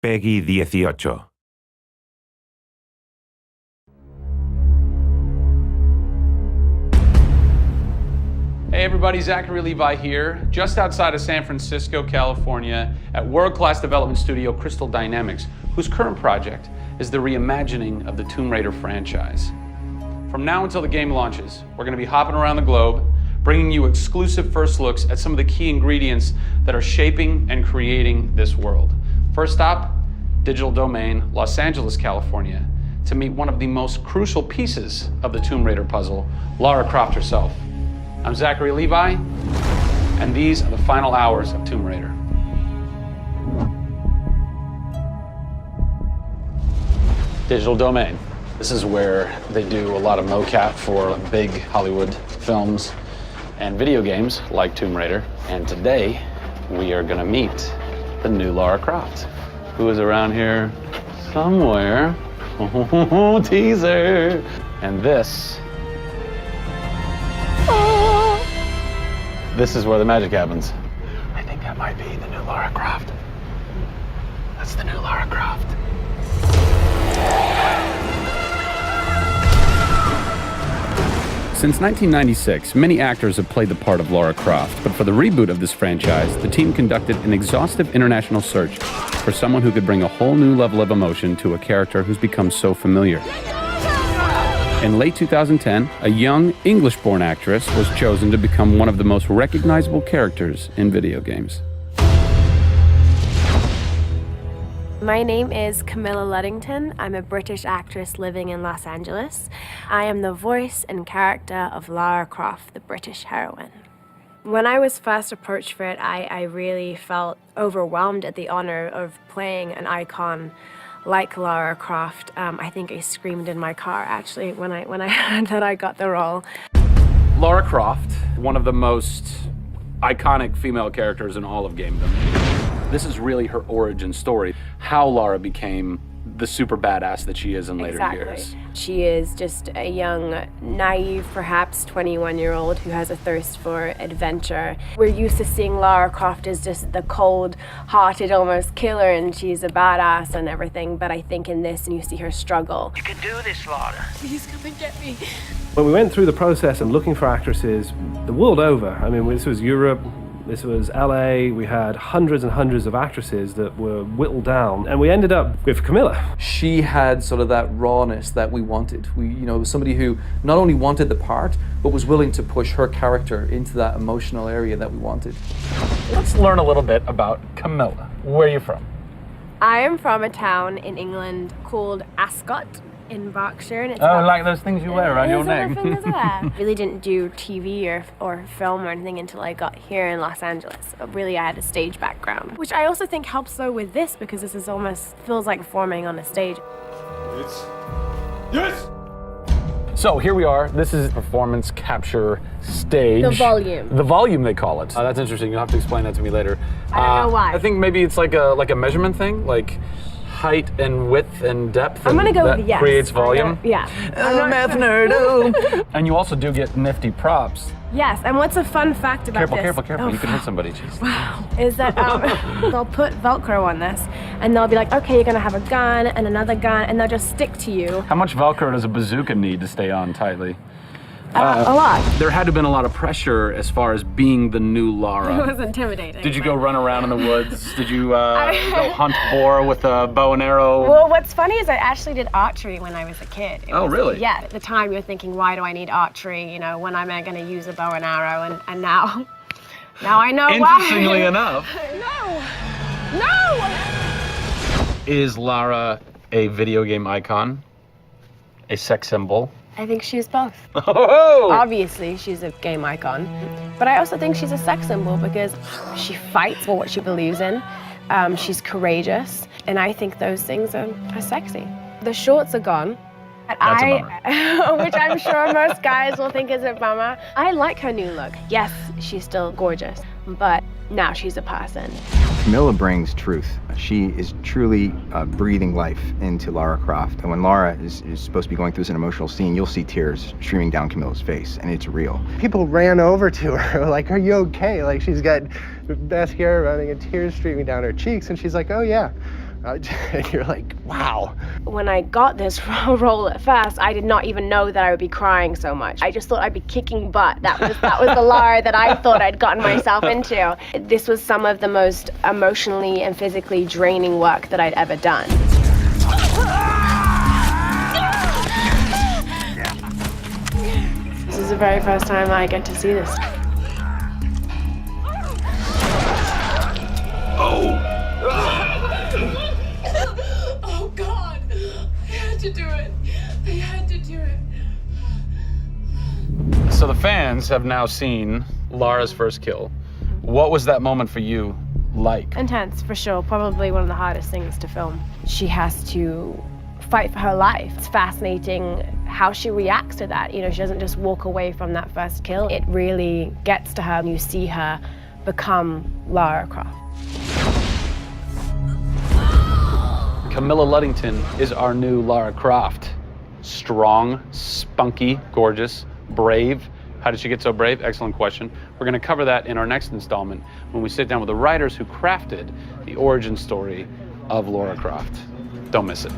Peggy 18. Hey everybody, Zachary Levi here, just outside of San Francisco, California, at world-class development studio Crystal Dynamics, whose current project is the reimagining of the Tomb Raider franchise. From now until the game launches, we're going to be hopping around the globe, bringing you exclusive first looks at some of the key ingredients that are shaping and creating this world. First stop, Digital Domain, Los Angeles, California, to meet one of the most crucial pieces of the Tomb Raider puzzle, Lara Croft herself. I'm Zachary Levi, and these are the final hours of Tomb Raider. Digital Domain. This is where they do a lot of mocap for big Hollywood films and video games like Tomb Raider. And today, we are gonna meet the new Lara Croft, who is around here somewhere. Teaser! And this is where the magic happens. I think that might be the new Lara Croft. That's the new Lara Croft. Since 1996, many actors have played the part of Lara Croft, but for the reboot of this franchise, the team conducted an exhaustive international search for someone who could bring a whole new level of emotion to a character who's become so familiar. In late 2010, a young English-born actress was chosen to become one of the most recognizable characters in video games. My name is Camilla Luddington. I'm a British actress living in Los Angeles. I am the voice and character of Lara Croft, the British heroine. When I was first approached for it, I really felt overwhelmed at the honor of playing an icon like Lara Croft. I think I screamed in my car, actually, when I heard that I got the role. Lara Croft, one of the most iconic female characters in all of gamedom. This is really her origin story, how Lara became the super badass that she is in later years. She is just a young, naive, perhaps 21-year-old who has a thirst for adventure. We're used to seeing Lara Croft as just the cold-hearted, almost killer, and she's a badass and everything, but I think in this, you see her struggle. You can do this, Lara. Please come and get me. When we went through the process and looking for actresses the world over, I mean, this was Europe, this was LA, we had hundreds and hundreds of actresses that were whittled down, and we ended up with Camilla. She had sort of that rawness that we wanted. Somebody who not only wanted the part, but was willing to push her character into that emotional area that we wanted. Let's learn a little bit about Camilla. Where are you from? I am from a town in England called Ascot in Berkshire. And it's like those things you wear around your name. Really didn't do TV or film or anything until I got here in Los Angeles. Really, I had a stage background, which I also think helps though with this because this is almost feels like performing on a stage. Yes! So here we are. This is performance capture stage. The volume. The volume, they call it. That's interesting. You'll have to explain that to me later. I don't know why. I think maybe it's like a measurement thing, like height and width and depth. I'm gonna go with yes. Creates volume. Yeah. Math nerd. And you also do get nifty props. Yes, and what's a fun fact about this? Careful. You can hit somebody. Jeez. Wow. Is that they'll put Velcro on this, and they'll be like, okay, you're gonna have a gun and another gun, and they'll just stick to you. How much Velcro does a bazooka need to stay on tightly? A lot. There had to have been a lot of pressure as far as being the new Lara. It was intimidating. Did you go run around in the woods? Did you go hunt boar with a bow and arrow? Well, what's funny is I actually did archery when I was a kid. Really? Yeah, at the time you're thinking, why do I need archery? When am I gonna use a bow and arrow? And now I know why. Interestingly enough. No! Is Lara a video game icon? A sex symbol? I think she's both. Oh! Obviously, she's a game icon, but I also think she's a sex symbol because she fights for what she believes in. She's courageous, and I think those things are sexy. The shorts are gone. That's a bummer. Which I'm sure most guys will think is a bummer. I like her new look. Yes, she's still gorgeous, but now she's a person. Camilla brings truth. She is truly breathing life into Lara Croft. And when Lara is supposed to be going through an emotional scene, you'll see tears streaming down Camilla's face, and it's real. People ran over to her, like, are you okay? Like, she's got mascara running and tears streaming down her cheeks, and she's like, oh yeah, And you're like, wow. When I got this role at first, I did not even know that I would be crying so much. I just thought I'd be kicking butt. That was the Lara that I thought I'd gotten myself into. This was some of the most emotionally and physically draining work that I'd ever done. This is the very first time I get to see this. Oh God, they had to do it. They had to do it. So the fans have now seen Lara's first kill. What was that moment for you like? Intense, for sure. Probably one of the hardest things to film. She has to fight for her life. It's fascinating how she reacts to that. You know, she doesn't just walk away from that first kill. It really gets to her, and you see her become Lara Croft. Camilla Luddington is our new Lara Croft. Strong, spunky, gorgeous, brave. How did she get so brave? Excellent question. We're going to cover that in our next installment when we sit down with the writers who crafted the origin story of Lara Croft. Don't miss it.